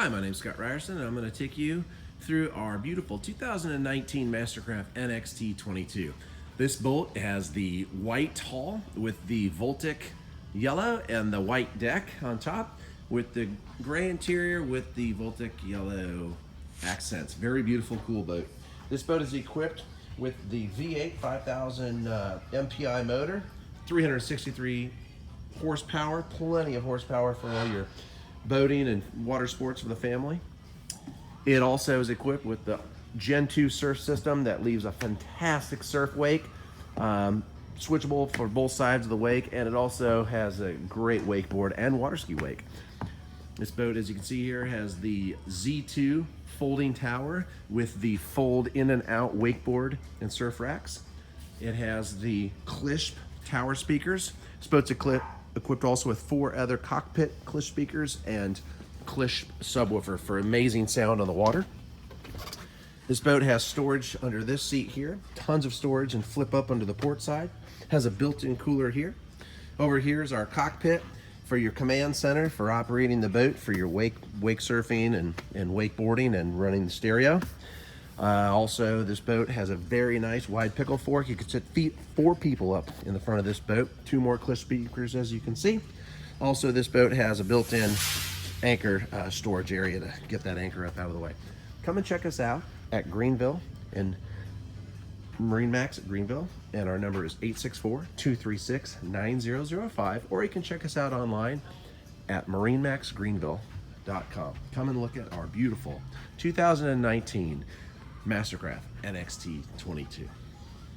Hi, my name is Scott Ryerson, and I'm going to take you through our beautiful 2019 Mastercraft NXT22. This boat has the white hull with the Voltic yellow and the white deck on top with the gray interior with the Voltic yellow accents. Very beautiful, cool boat. This boat is equipped with the V8 5000 MPI motor, 363 horsepower, plenty of horsepower for all your boating and water sports for the family. It also is equipped with the Gen 2 surf system that leaves a fantastic surf wake, switchable for both sides of the wake, and it also has a great wakeboard and water ski wake. This boat, as you can see here, has the Z2 folding tower with the fold in and out wakeboard and surf racks. It has the Klishp tower speakers. This boat's equipped also with 4 other cockpit Klishp speakers and Klishp subwoofer for amazing sound on the water. This boat has storage under this seat here, tons of storage, and flip up under the port side. Has a built-in cooler here. Over here is our cockpit for your command center for operating the boat for your wake surfing and wakeboarding and running the stereo. Also, this boat has a very nice wide pickle fork. You can sit 4 people up in the front of this boat. 2 more Klishp speakers, as you can see. Also, this boat has a built-in anchor storage area to get that anchor up out of the way. Come and check us out at Greenville in MarineMax at Greenville, and our number is 864-236-9005, or you can check us out online at MarineMaxGreenville.com. Come and look at our beautiful 2019 Mastercraft NXT22.